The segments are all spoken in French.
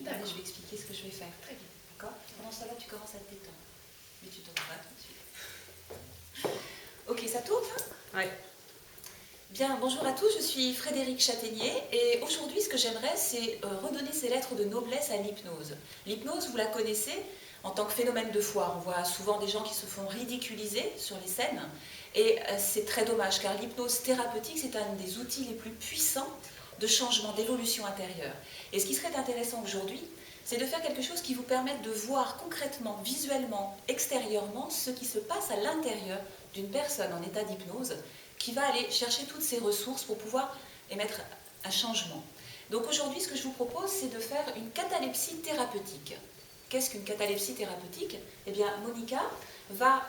je vais expliquer ce que je vais faire. Très bien. D'accord? Pendant ce temps-là, tu commences à te détendre. Mais tu tournes pas tout de suite. Ok, ça tourne hein? Oui. Bien, bonjour à tous, je suis Frédérique Châtaignier et aujourd'hui ce que j'aimerais c'est redonner ces lettres de noblesse à l'hypnose. L'hypnose, vous la connaissez en tant que phénomène de foire. On voit souvent des gens qui se font ridiculiser sur les scènes et c'est très dommage car l'hypnose thérapeutique c'est un des outils les plus puissants de changement, d'évolution intérieure. Et ce qui serait intéressant aujourd'hui, c'est de faire quelque chose qui vous permette de voir concrètement, visuellement, extérieurement ce qui se passe à l'intérieur d'une personne en état d'hypnose qui va aller chercher toutes ses ressources pour pouvoir émettre un changement. Donc aujourd'hui, ce que je vous propose, c'est de faire une catalepsie thérapeutique. Qu'est-ce qu'une catalepsie thérapeutique? Eh bien, Monica va,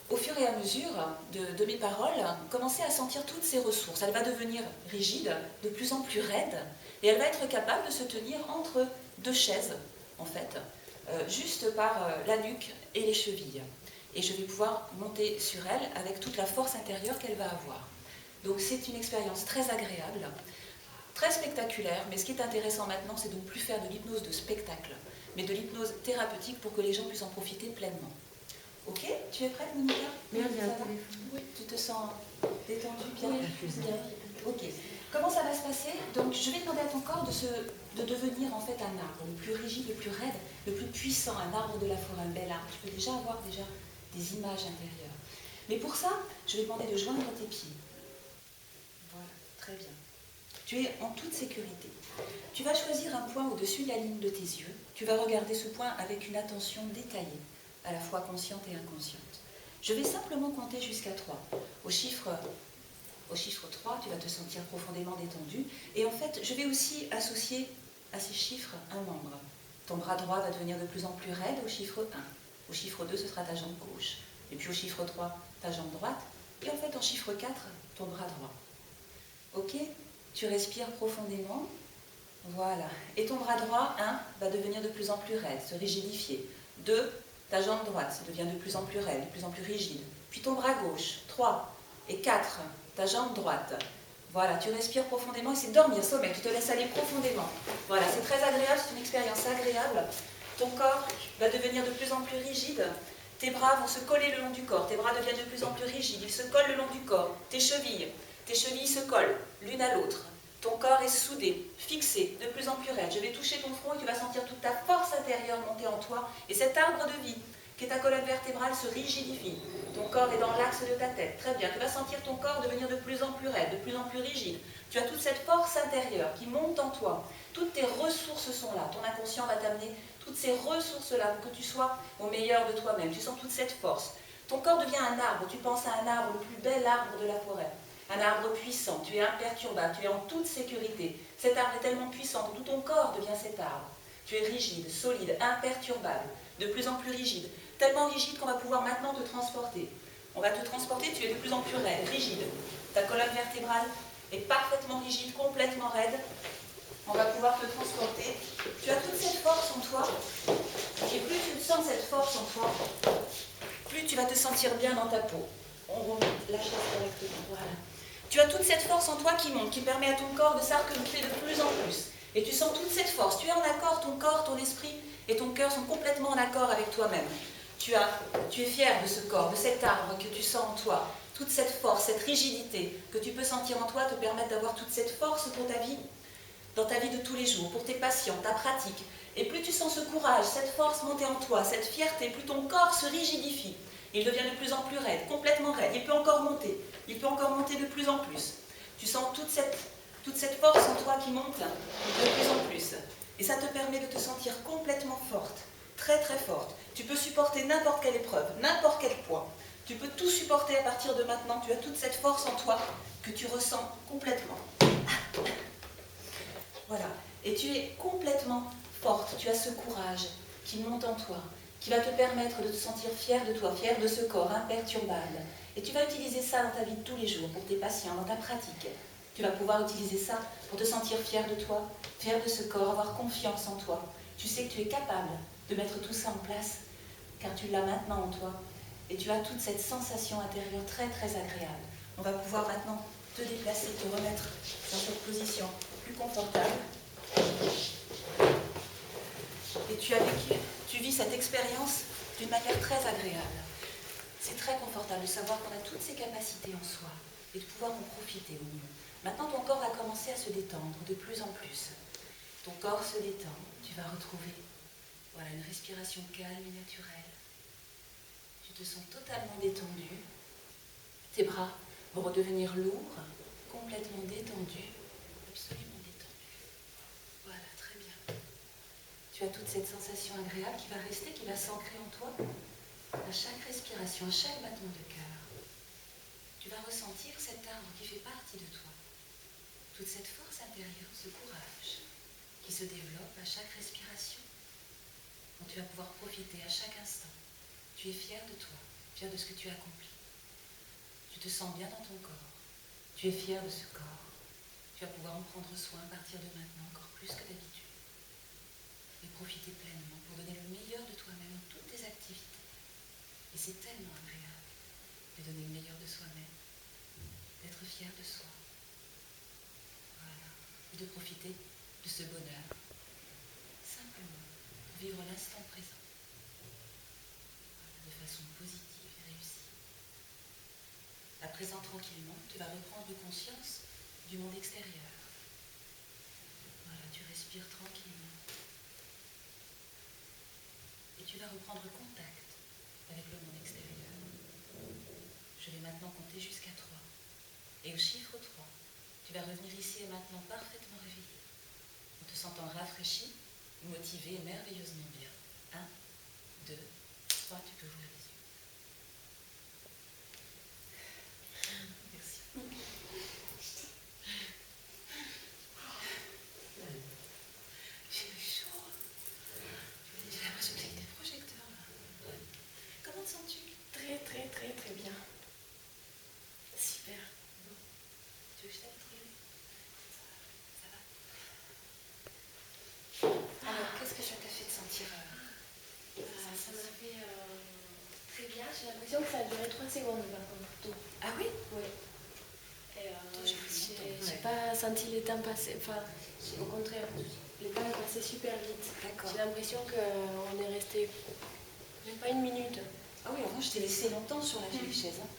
au fur et à mesure de mes paroles, commencer à sentir toutes ses ressources. Elle va devenir rigide, de plus en plus raide, et elle va être capable de se tenir entre deux chaises, en fait, juste par la nuque et les chevilles. Et je vais pouvoir monter sur elle avec toute la force intérieure qu'elle va avoir. Donc c'est une expérience très agréable, très spectaculaire, mais ce qui est intéressant maintenant, c'est de ne plus faire de l'hypnose de spectacle, mais de l'hypnose thérapeutique pour que les gens puissent en profiter pleinement. Ok? Tu es prête, Monica? Oui, oui. Tu te sens détendue, bien? Bien. Ok. Comment ça va se passer? Donc je vais demander à ton corps de devenir en fait un arbre, le plus rigide, le plus raide, le plus puissant, un arbre de la forêt, un bel arbre. Tu peux déjà avoir des images intérieures. Mais pour ça, je vais demander de joindre tes pieds. Voilà, très bien. Tu es en toute sécurité. Tu vas choisir un point au-dessus de la ligne de tes yeux. Tu vas regarder ce point avec une attention détaillée, à la fois consciente et inconsciente. Je vais simplement compter jusqu'à 3. Au chiffre 3, tu vas te sentir profondément détendu. Et en fait, je vais aussi associer à ces chiffres un membre. Ton bras droit va devenir de plus en plus raide au chiffre 1. Au chiffre 2, ce sera ta jambe gauche. Et puis au chiffre 3, ta jambe droite. Et en fait, en chiffre 4, ton bras droit. Ok? Tu respires profondément. Voilà. Et ton bras droit, 1, va devenir de plus en plus raide, se rigidifier. 2, ta jambe droite, ça devient de plus en plus raide, de plus en plus rigide. Puis ton bras gauche, 3. Et 4, ta jambe droite. Voilà, tu respires profondément et c'est dormir, sommeil, tu te laisses aller profondément. Voilà, c'est très agréable, c'est une expérience agréable. Ton corps va devenir de plus en plus rigide. Tes bras vont se coller le long du corps. Tes bras deviennent de plus en plus rigides. Ils se collent le long du corps. Tes chevilles se collent l'une à l'autre. Ton corps est soudé, fixé, de plus en plus raide. Je vais toucher ton front et tu vas sentir toute ta force intérieure monter en toi. Et cet arbre de vie, qui est ta colonne vertébrale, se rigidifie. Ton corps est dans l'axe de ta tête. Très bien. Tu vas sentir ton corps devenir de plus en plus raide, de plus en plus rigide. Tu as toute cette force intérieure qui monte en toi. Toutes tes ressources sont là. Ton inconscient va t'amener toutes ces ressources-là pour que tu sois au meilleur de toi-même. Tu sens toute cette force. Ton corps devient un arbre. Tu penses à un arbre, le plus bel arbre de la forêt. Un arbre puissant. Tu es imperturbable. Tu es en toute sécurité. Cet arbre est tellement puissant que tout ton corps devient cet arbre. Tu es rigide, solide, imperturbable, de plus en plus rigide. Tellement rigide qu'on va pouvoir maintenant te transporter. On va te transporter, tu es de plus en plus raide, rigide. Ta colonne vertébrale est parfaitement rigide, complètement raide. On va pouvoir te transporter. Tu as toute cette force en toi. Et plus tu sens cette force en toi, plus tu vas te sentir bien dans ta peau. On remonte la chaise correctement. Voilà. Tu as toute cette force en toi qui monte, qui permet à ton corps de s'arc-bouter de plus en plus. Et tu sens toute cette force. Tu es en accord, ton corps, ton esprit et ton cœur sont complètement en accord avec toi-même. Tu es fier de ce corps, de cet arbre que tu sens en toi. Toute cette force, cette rigidité que tu peux sentir en toi te permettent d'avoir toute cette force pour ta vie, dans ta vie de tous les jours, pour tes patients, ta pratique. Et plus tu sens ce courage, cette force monter en toi, cette fierté, plus ton corps se rigidifie. Il devient de plus en plus raide, complètement raide. Il peut encore monter. Il peut encore monter de plus en plus. Tu sens toute cette force en toi qui monte de plus en plus. Et ça te permet de te sentir complètement forte, très très forte. Tu peux supporter n'importe quelle épreuve, n'importe quel poids. Tu peux tout supporter à partir de maintenant. Tu as toute cette force en toi que tu ressens complètement. Voilà. Et tu es complètement forte. Tu as ce courage qui monte en toi, qui va te permettre de te sentir fière de toi, fière de ce corps imperturbable. Et tu vas utiliser ça dans ta vie de tous les jours, pour tes patients, dans ta pratique. Tu vas pouvoir utiliser ça pour te sentir fière de toi, fière de ce corps, avoir confiance en toi. Tu sais que tu es capable de mettre tout ça en place, car tu l'as maintenant en toi. Et tu as toute cette sensation intérieure très très agréable. On va pouvoir maintenant te déplacer, te remettre dans cette position plus confortable. tu vis cette expérience d'une manière très agréable. C'est très confortable de savoir qu'on a toutes ces capacités en soi et de pouvoir en profiter au mieux. Maintenant, ton corps va commencer à se détendre de plus en plus. Ton corps se détend, tu vas retrouver une respiration calme et naturelle. Tu te sens totalement détendu. Tes bras vont redevenir lourds, complètement détendus, absolument détendus. Voilà, très bien. Tu as toute cette sensation agréable qui va rester, qui va s'ancrer en toi à chaque respiration, à chaque battement de cœur. Tu vas ressentir cet arbre qui fait partie de toi. Toute cette force intérieure, ce courage qui se développe à chaque respiration, dont tu vas pouvoir profiter à chaque instant. Tu es fier de toi, fier de ce que tu as accompli. Tu te sens bien dans ton corps. Tu es fier de ce corps. Tu vas pouvoir en prendre soin à partir de maintenant, encore plus que d'habitude. Et profiter pleinement pour donner le meilleur de toi-même dans toutes tes activités. Et c'est tellement agréable de donner le meilleur de soi-même, d'être fier de soi. Voilà. Et de profiter de ce bonheur. Simplement, vivre l'instant présent. Voilà, de façon positive et réussie. À présent, tranquillement, tu vas reprendre conscience du monde extérieur. Voilà, tu respires tranquillement. Et tu vas reprendre contact avec le monde extérieur. Je vais maintenant compter jusqu'à 3. Et au chiffre 3, tu vas revenir ici et maintenant parfaitement réveillé, en te sentant rafraîchi, motivé et merveilleusement bien. 1, 2, 3, tu peux ouvrir les yeux. Merci. J'ai eu chaud. J'ai l'impression que j'ai des projecteurs là. Comment te sens-tu? Très, très, très, très bien. Super. Bon. Tu veux que je t'aide à te relever? Ça va? Alors, qu'est-ce que ça t'a fait de sentir Ça m'a fait très bien. J'ai l'impression que ça a duré 3 secondes par contre. Tout. Ah oui? Oui. Et j'ai pas senti le temps passer. Enfin, au contraire, le temps est passé super vite. D'accord. J'ai l'impression qu'on est resté même pas une minute. Ah oui, avant je t'ai laissé longtemps sur la vieille chaise. Hein.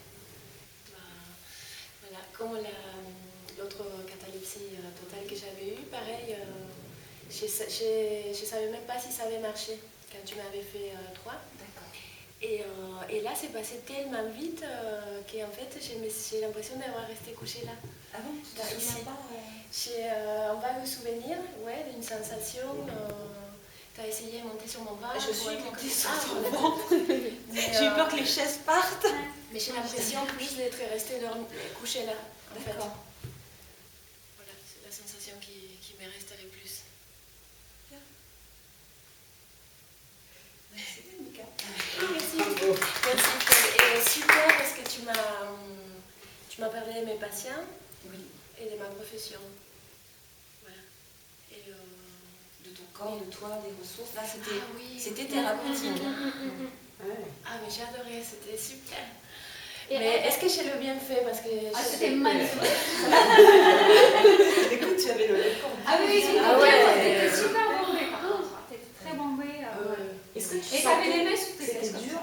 Voilà, comme l'autre catalepsie totale que j'avais eue, pareil, je savais même pas si ça avait marché quand tu m'avais fait 3. D'accord. Et là, c'est passé tellement vite qu'en fait, j'ai l'impression d'avoir resté couchée là. Ah bon? Tu te souviens pas J'ai un vague souvenir, ouais, d'une sensation. Tu as essayé de monter sur mon ventre. Je suis montée sur ton voilà. ventre. J'ai eu peur que les chaises partent. Mais j'ai l'impression plus d'être restée couchée là, en fait. D'accord. Voilà, c'est la sensation qui m'est restée le plus. Bien. Merci, Mika. Merci. Merci. Et super parce que tu m'as parlé de mes patients et de ma profession. Voilà. Et de ton corps, de toi, des ressources. Là, oui. C'était thérapeutique. Ah, mais j'ai adoré, c'était super. Et mais est-ce que j'ai le bien fait? Parce que c'était magnifique. Écoute, tu avais le Ah oui, c'était super bombé par contre. C'était très bombé. Est-ce que tu et t'avais les mains sous tes fesses. c'était dur?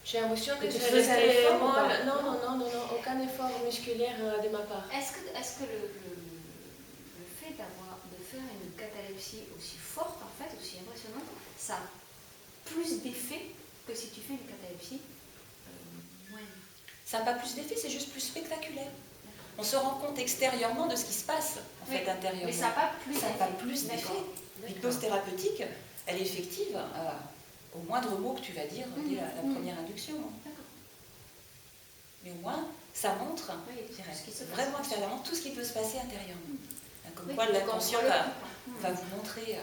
J'ai l'impression que tu je faisais un restais effort molle. ou pas? Non, aucun effort musculaire de ma part. Est-ce que le fait de faire une catalepsie aussi forte, en fait, aussi impressionnante, ça a plus d'effet que si tu fais une catalepsie moindre? Ça n'a pas plus d'effet, c'est juste plus spectaculaire. On se rend compte extérieurement de ce qui se passe, en fait, intérieurement. Mais ça n'a pas plus Ça n'a d'effet. pas plus d'effet. L'hypnose thérapeutique, elle est effective au moindre mot que tu vas dire dès la première induction. D'accord. Mais au moins, ça montre ce qui se passe. vraiment extérieurement tout ce qui peut se passer intérieurement. Comme Oui, quoi l'inconscient le va vous montrer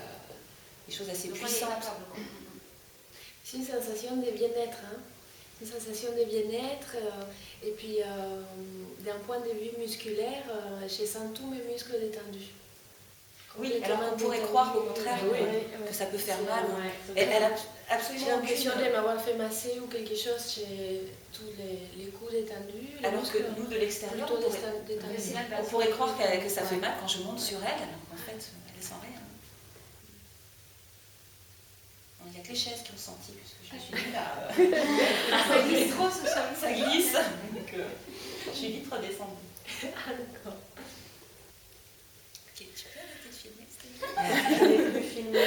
des choses assez puissantes. C'est une sensation de bien-être, hein. Une sensation de bien-être. Et puis, d'un point de vue musculaire, je sens tous mes muscles détendus. Oui, alors on pourrait croire au contraire que ça peut faire mal. Elle a absolument j'ai l'impression de m'avoir fait masser ou quelque chose. J'ai tous les coups détendus. Alors que nous, de l'extérieur, on pourrait croire que ça fait mal quand je monte sur elle, alors qu'en fait, elle sent rien. n'y a que les chaises qui ont senti, puisque je suis nulle à... Ça glisse trop ce sol. Ça glisse, donc je suis vite redescendue. Ah, d'accord. Ok, tu peux arrêter de filmer, Je n'ai plus filmé.